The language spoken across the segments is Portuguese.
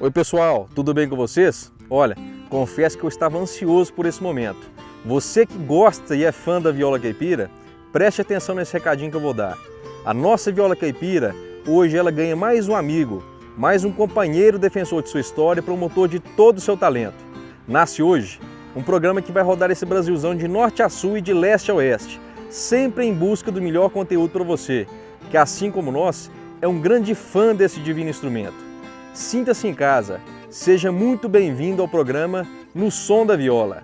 Oi pessoal, tudo bem com vocês? Olha, confesso que eu estava ansioso por esse momento. Você que gosta e é fã da viola caipira, preste atenção nesse recadinho que eu vou dar. A nossa viola caipira, hoje ela ganha mais um amigo, mais um companheiro defensor de sua história e promotor de todo o seu talento. Nasce hoje um programa que vai rodar esse Brasilzão de norte a sul e de leste a oeste, sempre em busca do melhor conteúdo para você, que assim como nós, é um grande fã desse divino instrumento. Sinta-se em casa, seja muito bem-vindo ao programa No Som da Viola.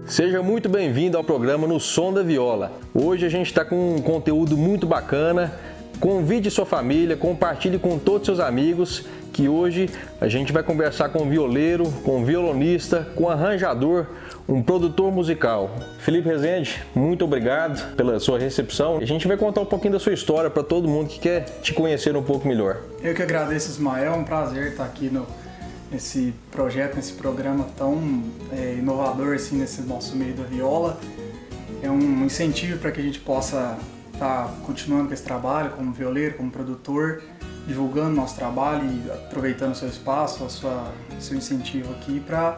Seja muito bem-vindo ao programa No Som da Viola. Hoje a gente está com um conteúdo muito bacana. Convide sua família, compartilhe com todos seus amigos, que hoje a gente vai conversar com um violeiro, com um violonista, com um arranjador, um produtor musical. Felipe Rezende, muito obrigado pela sua recepção. A gente vai contar um pouquinho da sua história para todo mundo que quer te conhecer um pouco melhor. Eu que agradeço, Ismael. É um prazer estar aqui nesse projeto, nesse programa tão inovador assim, nesse nosso meio da viola. É um incentivo para que a gente possa estar continuando com esse trabalho como violeiro, como produtor, divulgando nosso trabalho e aproveitando o seu espaço, seu incentivo aqui para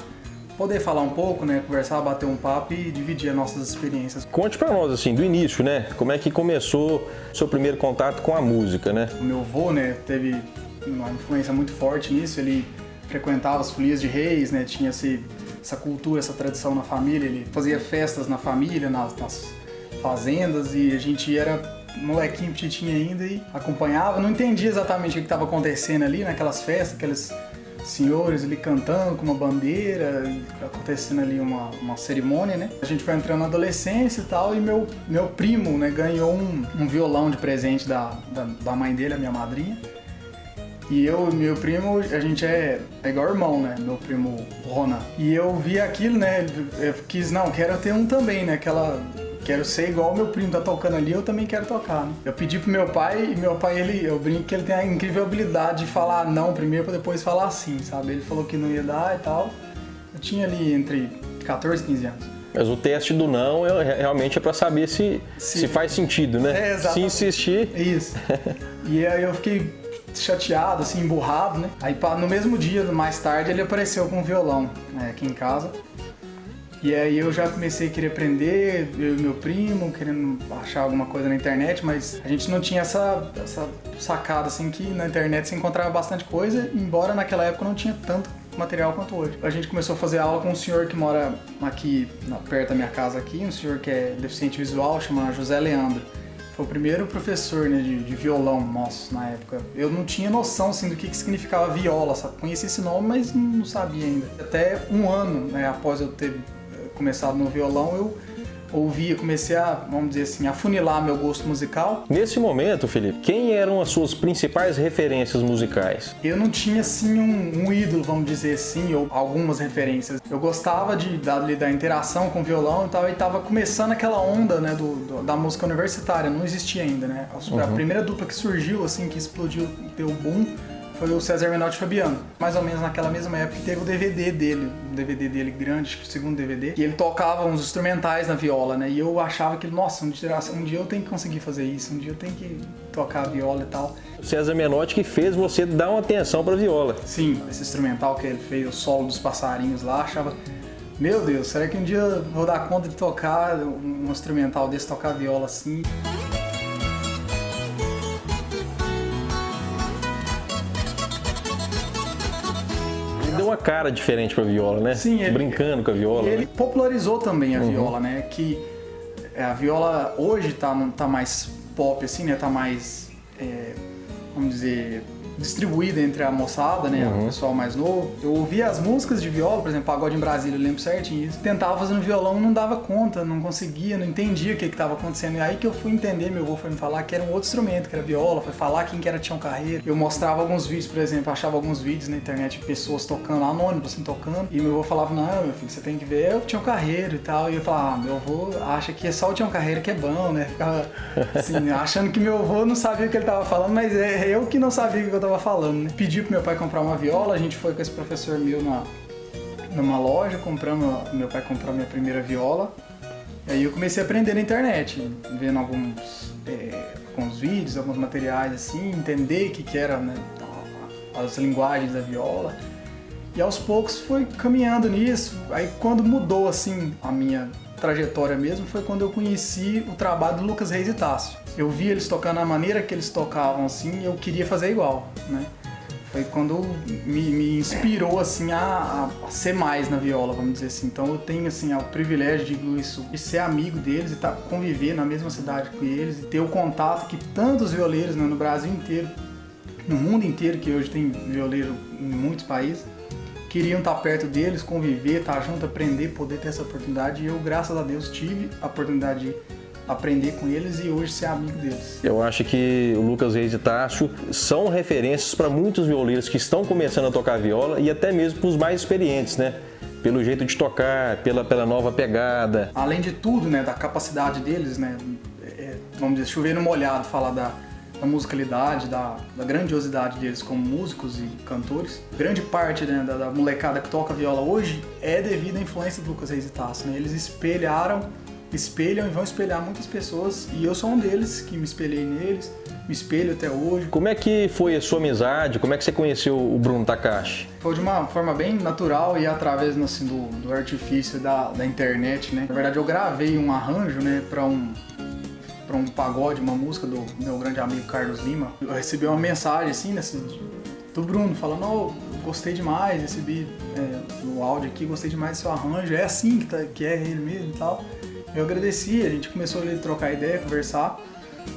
poder falar um pouco, né, conversar, bater um papo e dividir as nossas experiências. Conte para nós, assim, do início, né, como é que começou o seu primeiro contato com a música, né? O meu avô, né, teve uma influência muito forte nisso. Ele frequentava as folias de reis, né, tinha essa cultura, essa tradição na família. Ele fazia festas na família, nas fazendas, e a gente era molequinho, petitinho ainda, e acompanhava. Não entendia exatamente o que estava acontecendo ali naquelas festas, aqueles senhores ali cantando com uma bandeira, e acontecendo ali uma cerimônia, né? A gente foi entrando na adolescência e tal, e meu primo, né, ganhou um violão de presente da mãe dele, a minha madrinha. E eu e meu primo, a gente é igual irmão, né? Meu primo Ronan. E eu vi aquilo, né? Eu quis, quero ter um também, né? Quero ser igual o meu primo tá tocando ali, eu também quero tocar, né? Eu pedi pro meu pai, e meu pai, eu brinco que ele tem a incrível habilidade de falar não primeiro pra depois falar sim, sabe? Ele falou que não ia dar e tal. Eu tinha ali entre 14 e 15 anos. Mas o teste do não realmente é para saber se faz sentido, né? Se insistir... Isso. E aí eu fiquei chateado, assim, emburrado, né? Aí no mesmo dia, mais tarde, ele apareceu com um violão, né, aqui em casa. E aí eu já comecei a querer aprender, eu e meu primo, querendo achar alguma coisa na internet, mas a gente não tinha essa sacada, assim, que na internet se encontrava bastante coisa, embora naquela época não tinha tanto material quanto hoje. A gente começou a fazer aula com um senhor que mora aqui, perto da minha casa aqui, um senhor que é deficiente visual, chama José Leandro. Foi o primeiro professor, né, de violão nosso na época. Eu não tinha noção, assim, do que significava viola, sabe? Conhecia esse nome, mas não sabia ainda. Até um ano, né, após eu ter começado no violão, eu comecei a, vamos dizer assim, afunilar meu gosto musical. Nesse momento, Felipe, quem eram as suas principais referências musicais? Eu não tinha, assim, um ídolo, vamos dizer assim, ou algumas referências. Eu gostava da interação com o violão e tal, e tava começando aquela onda, né, da música universitária, não existia ainda, né? A primeira dupla que surgiu, assim, que explodiu, deu boom, foi o César Menotti e Fabiano. Mais ou menos naquela mesma época que teve o DVD dele grande, acho que o segundo DVD, e ele tocava uns instrumentais na viola, né? E eu achava que, nossa, um dia eu tenho que conseguir fazer isso, um dia eu tenho que tocar a viola e tal. O César Menotti que fez você dar uma atenção pra viola. Sim, esse instrumental que ele fez, o solo dos passarinhos lá, achava, meu Deus, será que um dia eu vou dar conta de tocar um instrumental desse, tocar viola assim? Deu uma cara diferente pra viola, né? Sim, brincando com a viola. Ele popularizou também a viola, né? Que a viola hoje tá mais pop, assim, né? Tá mais, vamos dizer, distribuída entre a moçada, né, o pessoal mais novo. Eu ouvia as músicas de viola, por exemplo, Pagode em Brasília, eu lembro certinho isso. Tentava fazer no violão, não dava conta, não conseguia, não entendia o que estava acontecendo. E aí que eu fui entender, meu avô foi me falar que era um outro instrumento, que era viola, foi falar quem que era Tião Carreiro. Eu mostrava alguns vídeos, por exemplo, achava alguns vídeos na internet de pessoas tocando, anônimos assim, tocando. E meu avô falava, não, meu filho, você tem que ver o Tião Carreiro e tal. E eu falava, meu avô acha que é só o Tião Carreiro que é bom, né? Ficava assim, achando que meu avô não sabia o que ele estava falando, mas é eu que não sabia o que eu estava falando, né? Pedi pro meu pai comprar uma viola, a gente foi com esse professor meu numa loja, meu pai comprou a minha primeira viola. E aí eu comecei a aprender na internet, vendo alguns vídeos, alguns materiais assim, entender o que era, né, as linguagens da viola. E aos poucos foi caminhando nisso. Aí quando mudou assim a minha trajetória mesmo, foi quando eu conheci o trabalho do Lucas Reis e Tássio. Eu vi eles tocando a maneira que eles tocavam assim, e eu queria fazer igual, né? Foi quando me inspirou assim a ser mais na viola, vamos dizer assim. Então eu tenho assim o privilégio, digo isso, de ser amigo deles e conviver na mesma cidade com eles e ter o contato que tantos violeiros, né, no Brasil inteiro, no mundo inteiro, que hoje tem violeiro em muitos países, queriam estar perto deles, conviver, estar junto, aprender, poder ter essa oportunidade. E eu, graças a Deus, tive a oportunidade de aprender com eles e hoje ser amigo deles. Eu acho que o Lucas Reis e Tássio são referências para muitos violeiros que estão começando a tocar viola e até mesmo para os mais experientes, né? Pelo jeito de tocar, pela nova pegada. Além de tudo, né, da capacidade deles, né, vamos dizer, chover no molhado, falar da musicalidade, da grandiosidade deles como músicos e cantores. Grande parte, né, da molecada que toca viola hoje é devido à influência do Lucas Reis e Tássio, né? Eles espelham e vão espelhar muitas pessoas, e eu sou um deles que me espelhei neles, me espelho até hoje. Como é que foi a sua amizade? Como é que você conheceu o Bruno Takahashi? Foi de uma forma bem natural e através assim, do artifício da internet, né? Na verdade eu gravei um arranjo, né, para um pagode, uma música do meu grande amigo Carlos Lima. Eu recebi uma mensagem assim, do Bruno, falando, oh, gostei demais, recebi no áudio aqui, gostei demais do seu arranjo, é assim que é ele mesmo e tal. Eu agradeci, a gente começou a trocar ideia, conversar.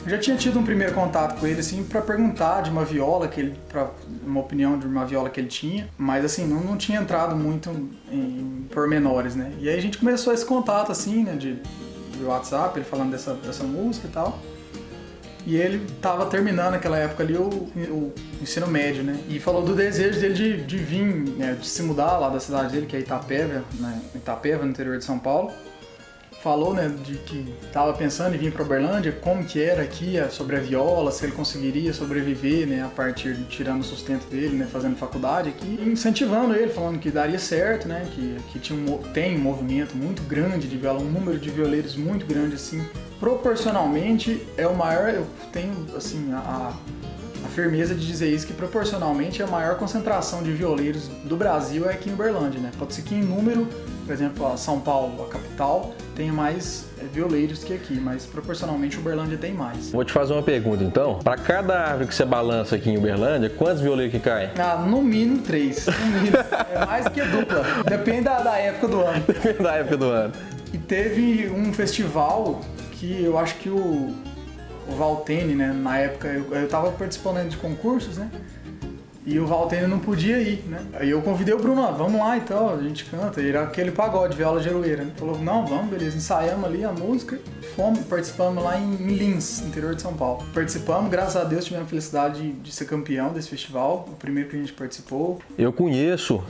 Eu já tinha tido um primeiro contato com ele, assim, para perguntar de uma viola, para uma opinião de uma viola que ele tinha, mas assim, não tinha entrado muito em pormenores, né? E aí a gente começou esse contato, assim, né, de WhatsApp, ele falando dessa música e tal. E ele tava terminando naquela época ali o ensino médio, né? E falou do desejo dele de vir, né, de se mudar lá da cidade dele, que é Itapeva, né? Itapeva, no interior de São Paulo. Falou, né, de que estava pensando em vir para Uberlândia, como que era aqui sobre a viola, se ele conseguiria sobreviver, né, a partir de tirando o sustento dele, né, fazendo faculdade aqui, e incentivando ele, falando que daria certo, né, que tem um movimento muito grande de viola, um número de violeiros muito grande, assim, proporcionalmente é o maior. Eu tenho assim a firmeza de dizer isso, que proporcionalmente a maior concentração de violeiros do Brasil é aqui em Uberlândia, né? Pode ser que em número, por exemplo, a São Paulo, a capital, tenha mais violeiros que aqui, mas proporcionalmente Uberlândia tem mais. Vou te fazer uma pergunta então. Para cada árvore que você balança aqui em Uberlândia, quantos violeiros que caem? No mínimo 3. No mínimo. É mais que dupla. Depende da época do ano. Depende da época do ano. E teve um festival que eu acho que o Valtene, né, na época, eu tava participando de concursos, né, e o Valtene não podia ir, né, aí eu convidei o Bruno, vamos lá então, a gente canta, e era aquele pagode, viola de aroeira, né, falou, não, vamos, beleza, ensaiamos ali a música, participamos lá em Lins, interior de São Paulo. Participamos, graças a Deus tivemos a felicidade de ser campeão desse festival, o primeiro que a gente participou. Eu conheço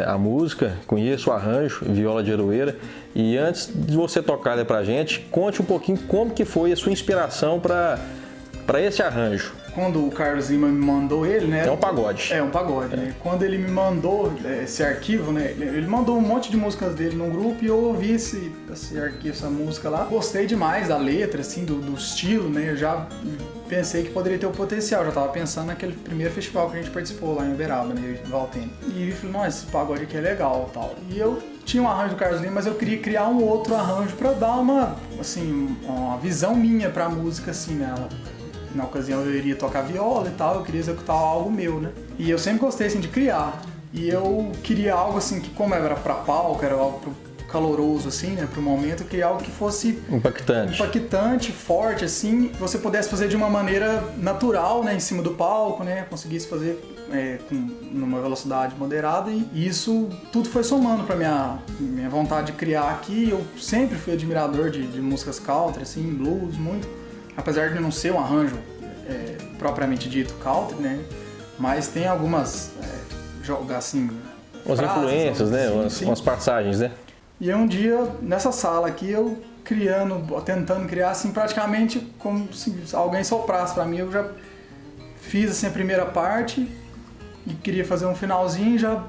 a música, conheço o arranjo, viola de aroeira, e antes de você tocar pra gente, conte um pouquinho como que foi a sua inspiração para esse arranjo. Quando o Carlos Lima me mandou ele, né? É um pagode. É um pagode, né? Quando ele me mandou esse arquivo, né? Ele mandou um monte de músicas dele num grupo e eu ouvi esse arquivo, essa música lá. Gostei demais da letra, assim, do estilo, né? Eu já pensei que poderia ter o potencial. Já tava pensando naquele primeiro festival que a gente participou lá em Uberaba, né? Em Valtene. E eu falei, nossa, esse pagode aqui é legal e tal. E eu tinha um arranjo do Carlos Lima, mas eu queria criar um outro arranjo pra dar uma visão minha pra música, assim, né? Na ocasião eu iria tocar viola e tal, eu queria executar algo meu, né? E eu sempre gostei, assim, de criar. E eu queria algo, assim, que como era pra palco, era algo caloroso, assim, né, pro momento, eu queria algo que fosse impactante, forte, assim, que você pudesse fazer de uma maneira natural, né, em cima do palco, né, conseguisse fazer numa velocidade moderada, e isso tudo foi somando pra minha vontade de criar aqui. Eu sempre fui admirador de músicas country, assim, blues, muito, apesar de não ser um arranjo propriamente dito country, né, mas tem algumas, assim, umas influências, né, umas passagens, né. E um dia, nessa sala aqui, eu tentando criar, assim, praticamente como se alguém soprasse pra mim. Eu já fiz, assim, a primeira parte e queria fazer um finalzinho, já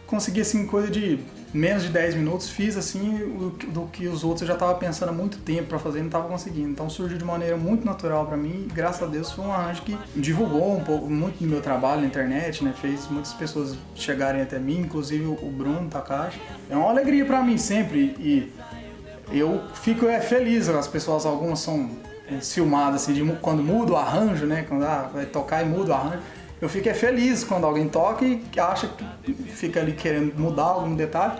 consegui, assim, coisa de menos de 10 minutos, fiz, assim, do que os outros eu já estava pensando há muito tempo pra fazer e não estava conseguindo. Então surgiu de maneira muito natural pra mim e, graças a Deus, foi um arranjo que divulgou muito do meu trabalho na internet, né? Fez muitas pessoas chegarem até mim, inclusive o Bruno Takashi. É uma alegria pra mim sempre, e eu fico feliz. As pessoas, algumas são ciumadas, assim, de quando muda o arranjo, né? Quando vai tocar e muda o arranjo. Eu fico feliz quando alguém toca e acha que fica ali querendo mudar algum detalhe.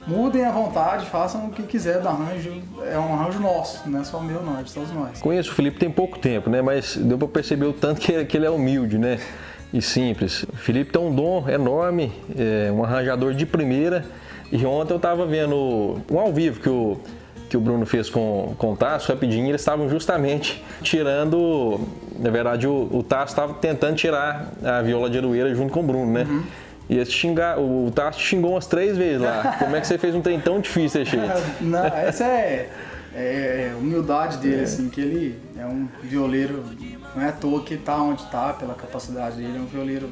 Mudem à vontade, façam o que quiser do arranjo. É um arranjo nosso, não é só meu, não, é de todos nós. Conheço o Felipe tem pouco tempo, né? Mas deu pra perceber o tanto que ele é humilde, né? E simples. O Felipe tem um dom enorme, um arranjador de primeira. E ontem eu tava vendo um ao vivo que o Bruno fez com o Tasso, rapidinho, eles estavam justamente tirando, na verdade o Tasso estava tentando tirar a viola de Aroeira junto com o Bruno, né? Uhum. E o Tasso xingou umas 3 vezes lá. Como é que você fez um trem tão difícil, Chico? Não, essa é humildade dele, assim, que ele é um violeiro, não é à toa que tá onde tá, pela capacidade dele, é um violeiro,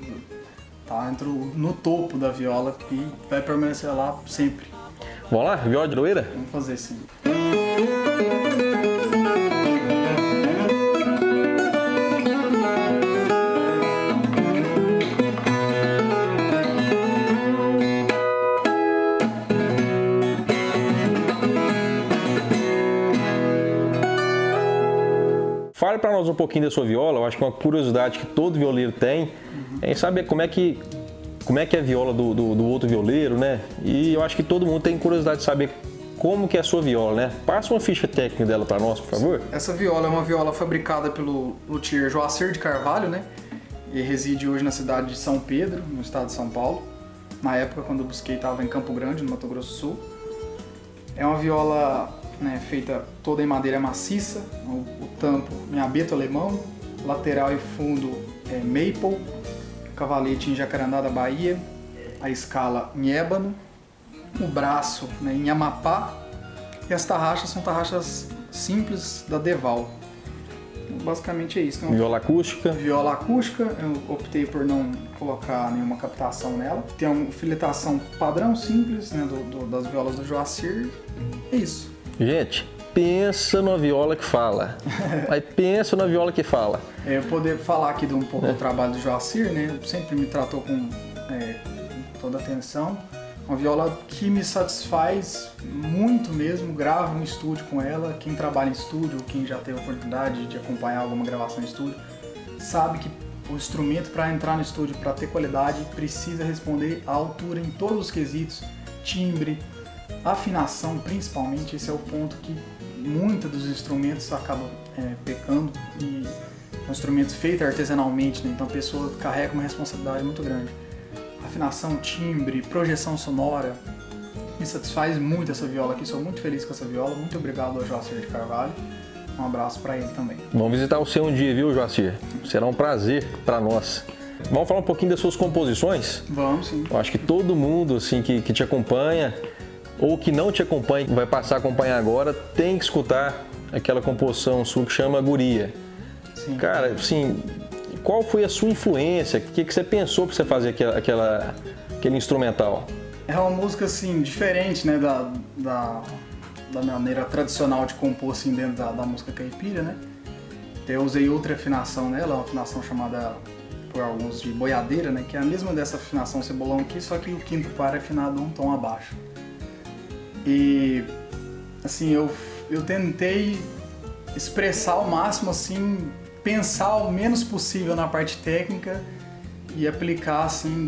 tá no topo da viola e vai permanecer lá sempre. Vamos lá? Viola de Aroeira? Vamos fazer sim. Fale para nós um pouquinho da sua viola. Eu acho que uma curiosidade que todo violeiro tem é saber como é que é a viola do outro violeiro, né? E eu acho que todo mundo tem curiosidade de saber como que é a sua viola, né? Passa uma ficha técnica dela para nós, por favor. Essa viola é uma viola fabricada pelo luthier Joacir de Carvalho, né? Ele reside hoje na cidade de São Pedro, no estado de São Paulo. Na época, quando eu busquei, estava em Campo Grande, no Mato Grosso do Sul. É uma viola, né, feita toda em madeira maciça, o tampo em abeto alemão, lateral e fundo maple, cavalete em jacarandá da Bahia, a escala em ébano, o braço, né, em Amapá, e as tarraxas são tarraxas simples da Deval. Basicamente é isso. Então, viola acústica? Viola acústica, eu optei por não colocar nenhuma captação nela. Tem uma filetação padrão simples, né, das violas do Joacir. É isso. Gente, pensa numa viola que fala. Aí pensa na viola que fala. Eu poder falar aqui um pouco do trabalho do Joacir, né? Sempre me tratou com toda atenção. Uma viola que me satisfaz muito mesmo, gravo no estúdio com ela. Quem trabalha em estúdio, quem já teve a oportunidade de acompanhar alguma gravação em estúdio, sabe que o instrumento, para entrar no estúdio, para ter qualidade, precisa responder à altura em todos os quesitos, timbre, afinação principalmente. Esse é o ponto que muitos dos instrumentos acabam pecando, e é um instrumento feito artesanalmente, né? Então a pessoa carrega uma responsabilidade muito grande. Afinação, timbre, projeção sonora, me satisfaz muito essa viola aqui, sou muito feliz com essa viola. Muito obrigado ao Joacir de Carvalho, um abraço para ele também. Vamos visitar o seu um dia, viu, Joacir? Será um prazer para nós. Vamos falar um pouquinho das suas composições? Vamos, sim. Eu acho que todo mundo assim, que te acompanha ou que não te acompanha, vai passar a acompanhar agora, tem que escutar aquela composição sua que chama Guria. Sim. Cara, assim, qual foi a sua influência? O que você pensou para você fazer aquele instrumental? É uma música assim, diferente, né, da maneira tradicional de compor assim, dentro da música caipira, né? Eu usei outra afinação nela, uma afinação chamada por alguns de boiadeira, né, que é a mesma dessa afinação cebolão aqui, só que o quinto par é afinado um tom abaixo. E assim, eu tentei expressar ao máximo, assim, pensar o menos possível na parte técnica e aplicar assim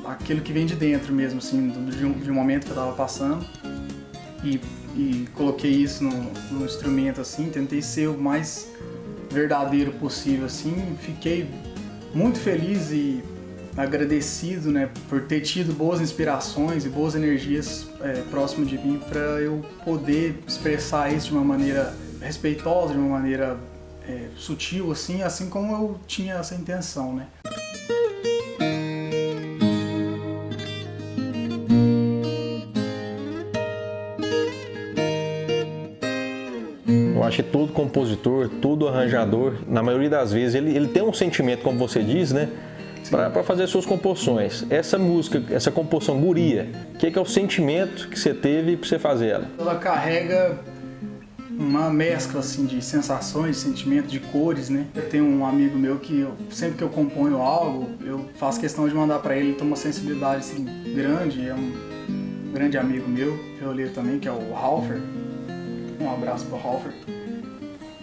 aquilo que vem de dentro mesmo, assim, de um momento que eu estava passando. e coloquei isso no instrumento, assim, tentei ser o mais verdadeiro possível, assim, fiquei muito feliz e agradecido, né, por ter tido boas inspirações e boas energias próximo de mim para eu poder expressar isso de uma maneira respeitosa, de uma maneira sutil, assim como eu tinha essa intenção, né. Eu acho que todo compositor, todo arranjador, na maioria das vezes, ele tem um sentimento, como você diz, né? Para fazer suas composições. Essa música, essa composição Guria, o que é o sentimento que você teve para você fazer ela? Ela carrega uma mescla assim, de sensações, de sentimentos, de cores, né? Eu tenho um amigo meu que sempre que eu componho algo, eu faço questão de mandar para ele, ele tem uma sensibilidade assim, grande, é um grande amigo meu, violeiro também, que é o Halfer. Um abraço pro Halfer.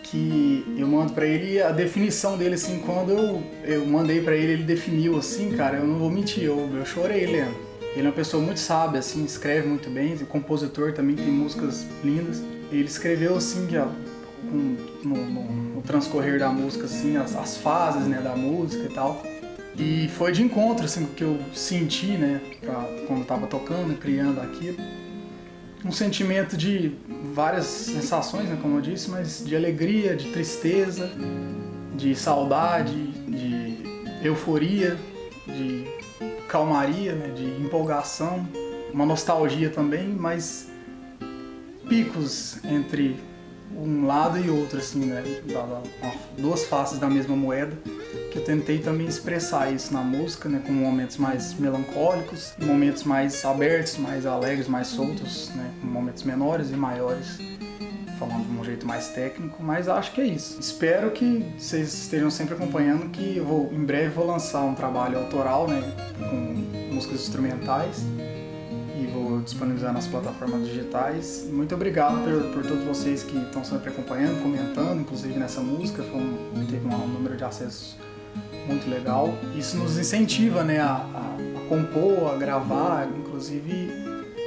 Que eu mando pra ele a definição dele, assim, quando eu mandei pra ele, ele definiu, assim, cara, eu não vou mentir, eu chorei lendo. Ele é uma pessoa muito sábia, assim, escreve muito bem, é compositor também, tem músicas lindas. Ele escreveu, assim, no transcorrer da música, assim, as fases, né, da música e tal. E foi de encontro, assim, com o que eu senti, né, quando eu tava tocando, criando aquilo. Um sentimento de várias sensações, né, como eu disse, mas de alegria, de tristeza, de saudade, de euforia, de calmaria, né, de empolgação, uma nostalgia também, mas picos entre um lado e outro, assim, né, duas faces da mesma moeda, que eu tentei também expressar isso na música, né, com momentos mais melancólicos, momentos mais abertos, mais alegres, mais soltos, né, com momentos menores e maiores, falando de um jeito mais técnico, mas acho que é isso. Espero que vocês estejam sempre acompanhando, que em breve vou lançar um trabalho autoral, né, com músicas instrumentais, e vou disponibilizar nas plataformas digitais. Muito obrigado por todos vocês que estão sempre acompanhando, comentando, inclusive nessa música, teve um número de acessos muito legal. Isso nos incentiva, né, a compor, a gravar, inclusive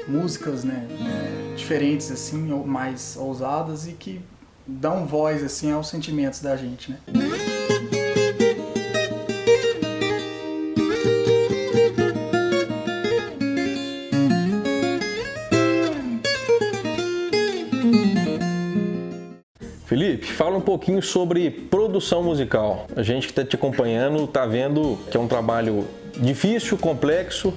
músicas, né, diferentes, assim, ou mais ousadas e que dão voz, assim, aos sentimentos da gente, né. Felipe, fala um pouquinho sobre produção musical. A gente que está te acompanhando está vendo que é um trabalho difícil, complexo,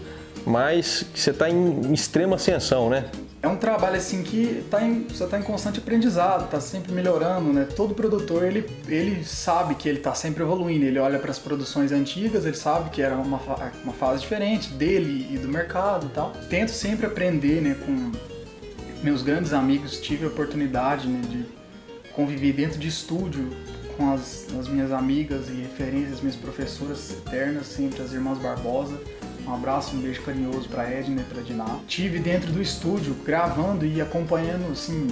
mas que você está em extrema ascensão, né? É um trabalho assim que você está em constante aprendizado, está sempre melhorando, né? Todo produtor, ele sabe que ele está sempre evoluindo, ele olha para as produções antigas, ele sabe que era uma fase diferente dele e do mercado e tal. Tento sempre aprender, né, com meus grandes amigos, tive a oportunidade, né, de convivi dentro de estúdio com as minhas amigas e referências, minhas professoras eternas, sempre as irmãs Barbosa. Um abraço, um beijo carinhoso para Edna e para Diná. Tive dentro do estúdio gravando e acompanhando, assim,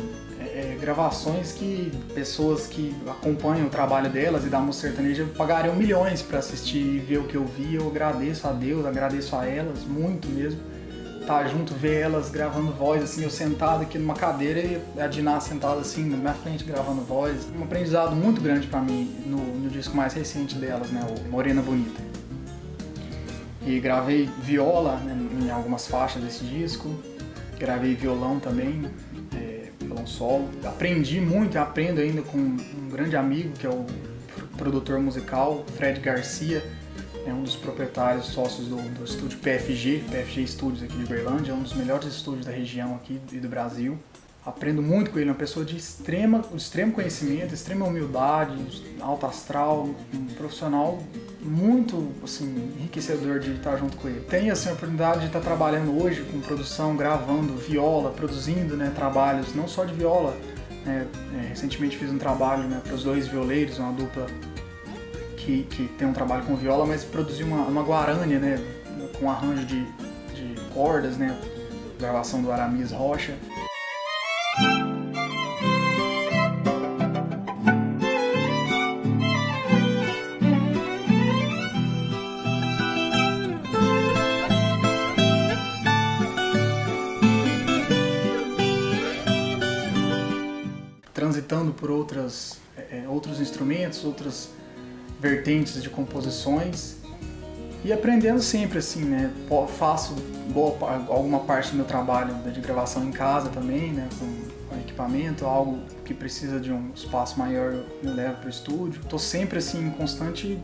gravações que pessoas que acompanham o trabalho delas e da música sertaneja pagariam milhões para assistir e ver o que eu vi. Eu agradeço a Deus, agradeço a elas, muito mesmo. Tá junto, ver elas gravando voz, assim, eu sentado aqui numa cadeira e a Diná sentada assim na minha frente gravando voz. Um aprendizado muito grande pra mim no disco mais recente delas, né, o Morena Bonita. E gravei viola, né, em algumas faixas desse disco, gravei violão também, violão solo. Aprendi muito e aprendo ainda com um grande amigo que é o produtor musical, Fred Garcia. É um dos proprietários, sócios do estúdio PFG Studios aqui de Uberlândia, é um dos melhores estúdios da região aqui e do Brasil. Aprendo muito com ele, uma pessoa de extremo conhecimento, extrema humildade, alto astral, um profissional muito, assim, enriquecedor de estar junto com ele. Tenho, assim, a oportunidade de estar trabalhando hoje com produção, gravando viola, produzindo, né, trabalhos, não só de viola. Recentemente fiz um trabalho, né, para os dois violeiros, uma dupla que tem um trabalho com viola, mas produziu uma guarânia, né, com arranjo de cordas, né, gravação do Aramis Rocha. interessando por outros instrumentos, outras vertentes de composições e aprendendo sempre assim, né? Faço alguma parte do meu trabalho de gravação em casa também, né? Com equipamento, algo que precisa de um espaço maior eu levo para o estúdio. Estou sempre assim em constante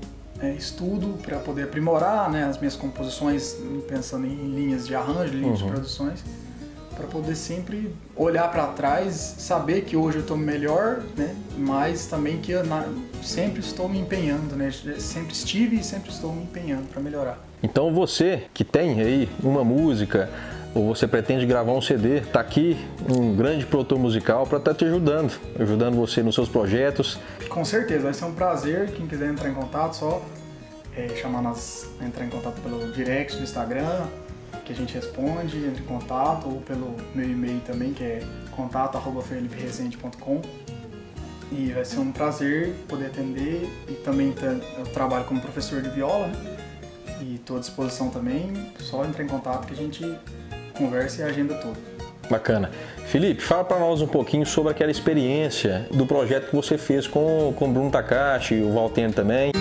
estudo para poder aprimorar, né, as minhas composições, pensando em linhas de arranjo, linhas de produções, para poder sempre olhar para trás, saber que hoje eu estou melhor, né, mas também que eu sempre estou me empenhando, né, sempre estive e sempre estou me empenhando para melhorar. Então você que tem aí uma música ou você pretende gravar um CD, tá aqui um grande produtor musical para estar te ajudando você nos seus projetos. Com certeza, vai ser um prazer. Quem quiser entrar em contato, só entrar em contato pelo direct do Instagram, que a gente responde, entra em contato, ou pelo meu e-mail também, que é contato@feliperesende.com. E vai ser um prazer poder atender. E também eu trabalho como professor de viola, né? E estou à disposição também, só entrar em contato que a gente conversa e agenda tudo. Bacana. Felipe, fala para nós um pouquinho sobre aquela experiência do projeto que você fez com o Bruno Takashi e o Valtene também.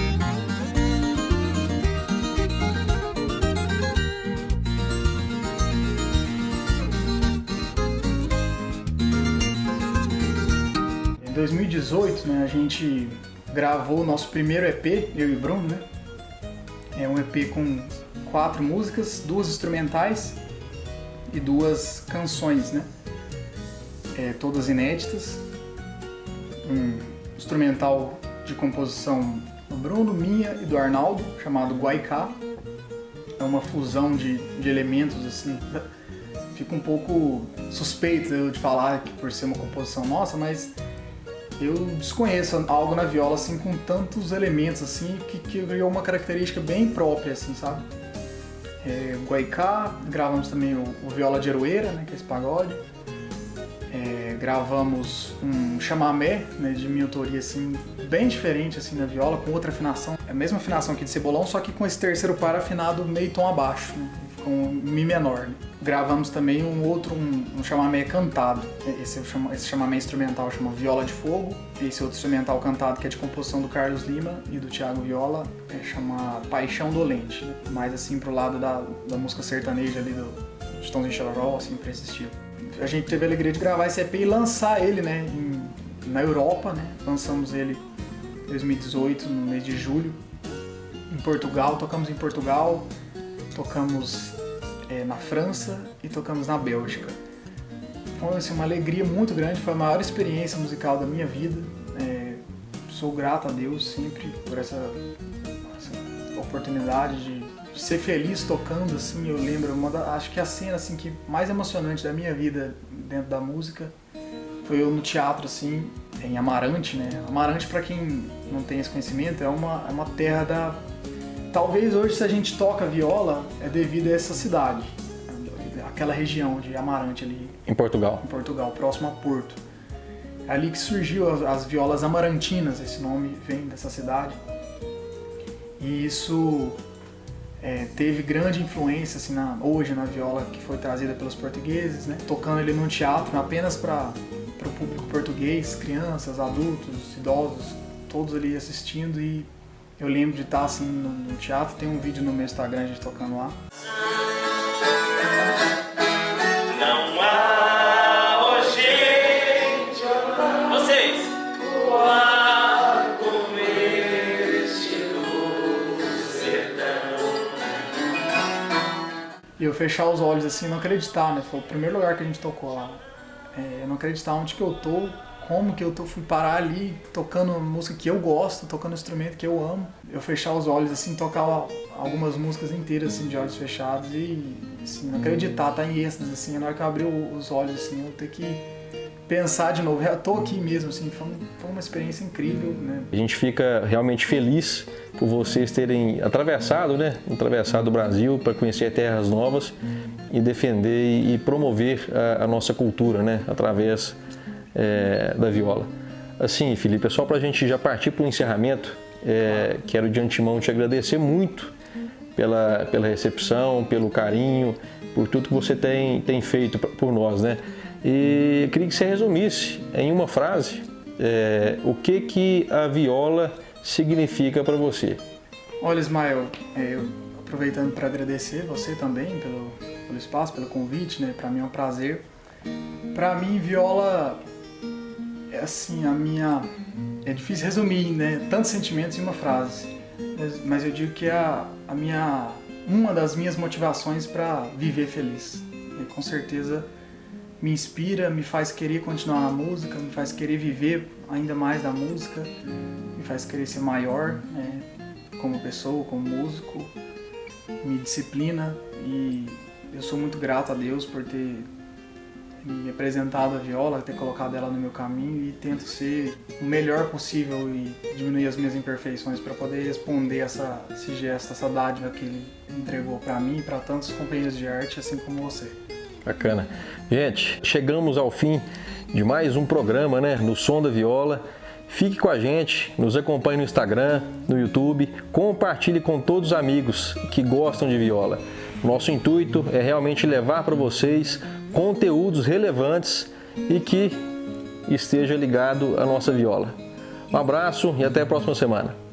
Em 2018, né, a gente gravou o nosso primeiro EP, eu e o Bruno, né? É um EP com 4 músicas, 2 instrumentais e 2 canções, né? Todas inéditas. Um instrumental de composição do Bruno, minha e do Arnaldo, chamado Guaicá. É uma fusão de elementos, assim. Fico um pouco suspeito de falar que por ser uma composição nossa, mas eu desconheço algo na viola assim com tantos elementos assim que criou uma característica bem própria, assim, sabe? Guaicá, gravamos também o Viola de Aroeira, né, que é esse pagode. Gravamos um chamamé, né, de minha autoria, assim, bem diferente assim, na viola, com outra afinação. É a mesma afinação aqui de Cebolão, só que com esse terceiro par afinado meio tom abaixo, né, com um Mi menor. Né. Gravamos também um chamamé cantado. Esse chamamé instrumental chama Viola de Fogo. Esse outro instrumental cantado, que é de composição do Carlos Lima e do Thiago Viola, chama Paixão Dolente, né? Mais assim pro lado da música sertaneja ali do Chitãozinho e Chororó, assim, pra esse estilo. A gente teve a alegria de gravar esse EP e lançar ele, né, na Europa, né? Lançamos ele em 2018, no mês de julho, em Portugal. Tocamos em Portugal, tocamos na França e tocamos na Bélgica. Foi assim, uma alegria muito grande, foi a maior experiência musical da minha vida. Sou grato a Deus sempre por essa oportunidade de ser feliz tocando, assim. Eu lembro, acho que a cena assim, que mais emocionante da minha vida dentro da música foi eu no teatro, assim, em Amarante, né? Amarante, para quem não tem esse conhecimento, é uma terra da... Talvez hoje, se a gente toca viola, é devido a essa cidade, aquela região de Amarante ali. Em Portugal, próximo a Porto. É ali que surgiu as violas amarantinas, esse nome vem dessa cidade. E isso teve grande influência assim, hoje na viola que foi trazida pelos portugueses, né? Tocando ele num teatro apenas para o público português, crianças, adultos, idosos, todos ali assistindo. E eu lembro de estar assim no teatro, tem um vídeo no meu Instagram a gente tocando lá. Não há hoje vocês o ar como este do sertão. E eu fechar os olhos assim, não acreditar, né? Foi o primeiro lugar que a gente tocou lá. Eu não acreditar onde que eu tô, como que fui parar ali, tocando música que eu gosto, tocando instrumento que eu amo. Eu fechar os olhos assim, tocar algumas músicas inteiras assim, de olhos fechados e assim, não acreditar, tá em êxtase assim. Na hora que eu abri os olhos assim, eu ter que pensar de novo, eu tô aqui mesmo, assim, foi uma experiência incrível, né? A gente fica realmente feliz por vocês terem atravessado o Brasil para conhecer terras novas e defender e promover a nossa cultura, né, através da viola. Assim, Felipe, é só para a gente já partir para o encerramento, quero de antemão te agradecer muito pela recepção, pelo carinho, por tudo que você tem feito por nós, né? E eu queria que você resumisse em uma frase o que a viola significa para você. Olha, Ismael, eu aproveitando para agradecer você também pelo espaço, pelo convite, né? Para mim é um prazer. Para mim, viola é assim, é difícil resumir, né? Tantos sentimentos em uma frase, mas eu digo que é uma das minhas motivações para viver feliz. E com certeza me inspira, me faz querer continuar na música, me faz querer viver ainda mais da música, me faz querer ser maior, né? Como pessoa, como músico, me disciplina, e eu sou muito grato a Deus por ter me apresentado a viola, ter colocado ela no meu caminho, e tento ser o melhor possível e diminuir as minhas imperfeições para poder responder esse gesto, essa dádiva que Ele entregou para mim e para tantos companheiros de arte, assim como você. Bacana. Gente, chegamos ao fim de mais um programa, né, no Som da Viola. Fique com a gente, nos acompanhe no Instagram, no YouTube, compartilhe com todos os amigos que gostam de viola. Nosso intuito é realmente levar para vocês conteúdos relevantes e que esteja ligado à nossa viola. Um abraço e até a próxima semana.